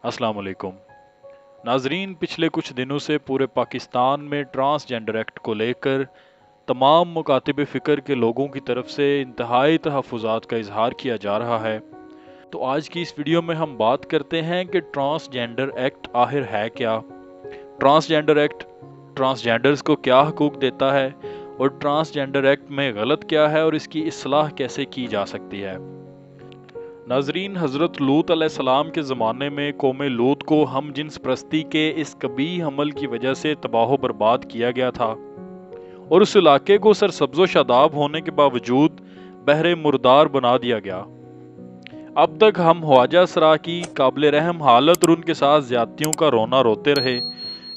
अस्सलाम वालेकुम नाजरीन। पिछले कुछ दिनों से पूरे पाकिस्तान में ट्रांसजेंडर एक्ट को लेकर तमाम मुकातिब फ़िक्र के लोगों की तरफ से इंतहाई तहफ़्फ़ुज़ात का इजहार किया जा रहा है। तो आज की इस वीडियो में हम बात करते हैं कि ट्रांसजेंडर एक्ट आखिर है क्या, ट्रांसजेंडर एक्ट ट्रांसजेंडर्स को क्या हकूक़ देता है और ट्रांसजेंडर एक्ट में गलत क्या है और इसकी इस्लाह कैसे की जा सकती है। नाजरीन, हज़रत लूत अलैहिस्सलाम के ज़माने में कौम लूत को हम जिन्स परस्ती के इस कबीह अमल की वजह से तबाह बर्बाद किया गया था और उस इलाके को सरसब्ज़ो शादाब होने के बावजूद बहरे मुर्दार बना दिया गया। अब तक हम ख्वाजा सरा की काबिल रहम हालत और उनके साथ ज़्यादतियों का रोना रोते रहे।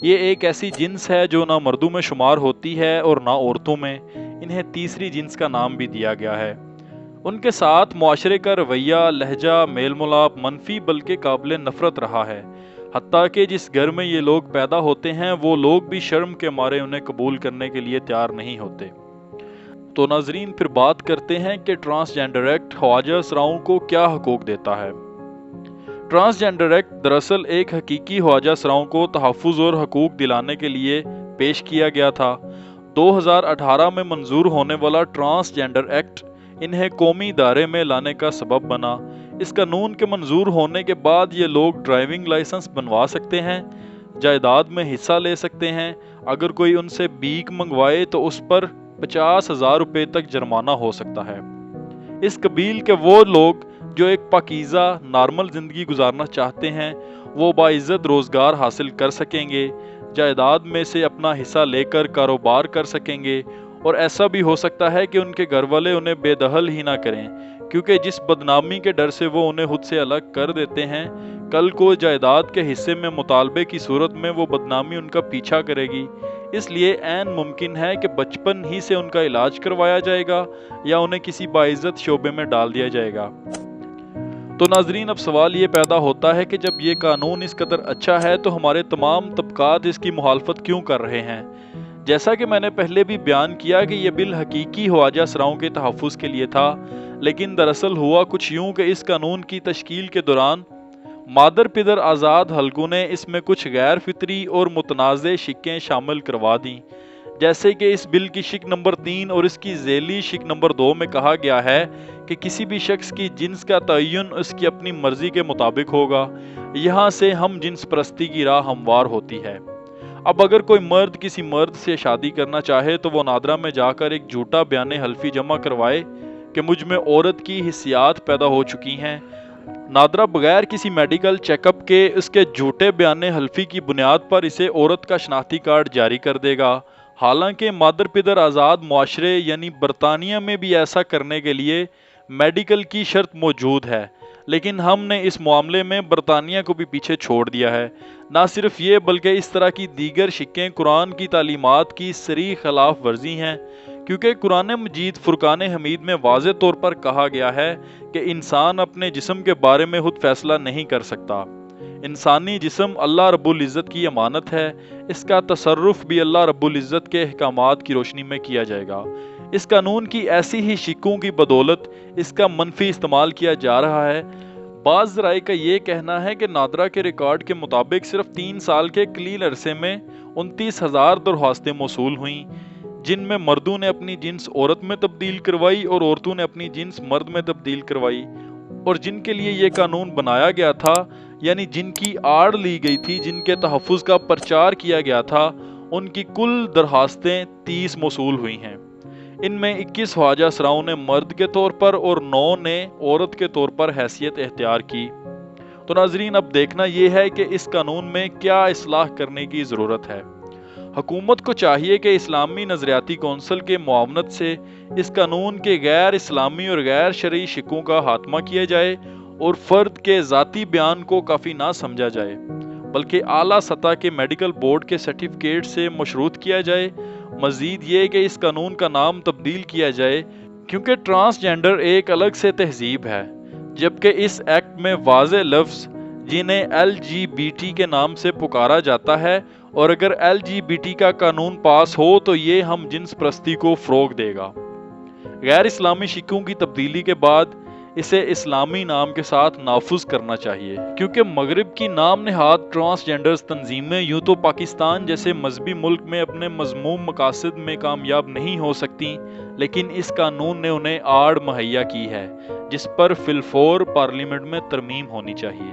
ये एक ऐसी जिन्स है जो ना मर्दों में शुमार होती है और ना औरतों में। इन्हें तीसरी जिन्स का नाम भी दिया गया है। उनके साथ मुआशरे का रवैया, लहजा, मेल मिलाप मनफी बल्कि काबिल नफरत रहा है। हत्ता कि जिस घर में ये लोग पैदा होते हैं वो लोग भी शर्म के मारे उन्हें कबूल करने के लिए तैयार नहीं होते। तो नाजरीन, फिर बात करते हैं कि ट्रांसजेंडर एक्ट ख्वाजा सराओं को क्या हकूक देता है। ट्रांसजेंडर एक्ट दरअसल एक हकीकी ख्वाजा सराओं को तहफ़्फ़ुज़ और हकूक दिलाने के लिए पेश किया गया था। 2018 में मंजूर होने वाला ट्रांसजेंडर एक्ट इन्हें कौमी दायरे में लाने का सबब बना। इस कानून के मंजूर होने के बाद ये लोग ड्राइविंग लाइसेंस बनवा सकते हैं, जायदाद में हिस्सा ले सकते हैं। अगर कोई उनसे भीख मंगवाए तो उस पर 50,000 रुपये तक जुर्माना हो सकता है। इस कबील के वो लोग जो एक पाकीज़ा नॉर्मल ज़िंदगी गुजारना चाहते हैं वो बाइज़्ज़त रोज़गार हासिल कर सकेंगे, जायदाद में से अपना हिस्सा लेकर कारोबार कर सकेंगे और ऐसा भी हो सकता है कि उनके घर वाले उन्हें बेदखल ही ना करें, क्योंकि जिस बदनामी के डर से वो उन्हें खुद से अलग कर देते हैं, कल को जायदाद के हिस्से में मुतालबे की सूरत में वो बदनामी उनका पीछा करेगी। इसलिए ऐन मुमकिन है कि बचपन ही से उनका इलाज करवाया जाएगा या उन्हें किसी बाइज़्ज़त शोबे में डाल दिया जाएगा। तो नाजरीन, अब सवाल ये पैदा होता है कि जब ये कानून इस कदर अच्छा है तो हमारे तमाम तबकात इसकी मुखालफत क्यों कर रहे हैं। जैसा कि मैंने पहले भी बयान किया कि यह बिल हकीकी ख्वाजा सराओं के तहफ़्फ़ुज़ के लिए था, लेकिन दरअसल हुआ कुछ यूं कि इस कानून की तश्कील के दौरान मादर पिदर आज़ाद हलकों ने इसमें कुछ गैर फितरी और मुतनाज़े शिक्कें शामिल करवा दी। जैसे कि इस बिल की शिक नंबर 3 और इसकी ज़ेली शिक नंबर 2 में कहा गया है कि किसी भी शख्स की जिन्स का तयन उसकी अपनी मर्जी के मुताबिक होगा। यहाँ से हम जिन्स परस्ती की राह हमवार होती है। अब अगर कोई मर्द किसी मर्द से शादी करना चाहे तो वो नादरा में जाकर एक झूठा बयान हल्फी जमा करवाए कि मुझ में औरत की हिस्सियात पैदा हो चुकी हैं। नादरा बगैर किसी मेडिकल चेकअप के उसके झूठे बयान हल्फी की बुनियाद पर इसे औरत का शनाख्ती कार्ड जारी कर देगा। हालांकि मादर पिदर आज़ाद मुआशरे यानी बरतानिया में भी ऐसा करने के लिए मेडिकल की शर्त मौजूद है, लेकिन हमने इस मामले में बरतानिया को भी पीछे छोड़ दिया है। ना सिर्फ ये बल्कि इस तरह की दीगर शिक्कें कुरान की तालीमात की सरी खिलाफ वर्जी हैं, क्योंकि कुरान मजीद फुरकान हमीद में वाज़े तौर पर कहा गया है कि इंसान अपने जिस्म के बारे में खुद फैसला नहीं कर सकता। इंसानी जिस्म अल्लाह रब्बुल इज़्ज़त की अमानत है, इसका तसर्रुफ भी अल्लाह रब्बुल इज़्ज़त के अहकामात की रोशनी में किया जाएगा। इस कानून की ऐसी ही शिक्कों की बदौलत इसका मनफी इस्तेमाल किया जा रहा है। बाज़ ज़राए का ये कहना है कि नादरा के रिकॉर्ड के मुताबिक सिर्फ 3 साल के कलील अरसे में 29,000 दरख्वास्तें मौसूल हुईं, जिनमें मर्दों ने अपनी जिन्स औरत में तब्दील करवाई और औरतों ने अपनी जिन्स मर्द में तब्दील करवाई। और जिनके लिए ये कानून बनाया गया था, यानी जिनकी आड़ ली गई थी, जिनके तहफ़्फ़ुज़ का प्रचार किया गया था, उनकी कुल दरख्वास्तें 30 मौसूल हुई हैं। इनमें 21 ख्वाजा सराओं ने मर्द के तौर पर और 9 ने औरत के तौर पर हैसियत इख्तियार की। तो नाजरीन, अब देखना यह है कि इस कानून में क्या इस्लाह करने की ज़रूरत है। हुकूमत को चाहिए कि इस्लामी नज़रियाती कौंसिल के मुआवनत से इस कानून के गैर इस्लामी और गैर शरई शिक्कों का खात्मा किया जाए और फ़र्द के ज़ाती बयान को काफ़ी ना समझा जाए, बल्कि आला सतह के मेडिकल बोर्ड के सर्टिफिकेट से मशरूत किया जाए। मज़ीद ये कि इस कानून का नाम तब्दील किया जाए, क्योंकि ट्रांसजेंडर एक अलग से तहजीब है, जबकि इस एक्ट में वाज़े लफ्ज़ जिन्हें LGBT के नाम से पुकारा जाता है, और अगर LGBT का कानून पास हो तो ये हम जिन्स परस्ती को फ़रोग़ देगा। गैर इस्लामी शिक्कों की तब्दीली के बाद اسے اسلامی نام کے ساتھ نافذ کرنا چاہیے، کیونکہ مغرب کی نام نہاد ٹرانسجینڈرز تنظیمیں یوں تو پاکستان جیسے مذہبی ملک میں اپنے مذموم مقاصد میں کامیاب نہیں ہو سکتی، لیکن اس قانون نے انہیں آڑ مہیا کی ہے جس پر فی الفور پارلیمنٹ میں ترمیم ہونی چاہیے۔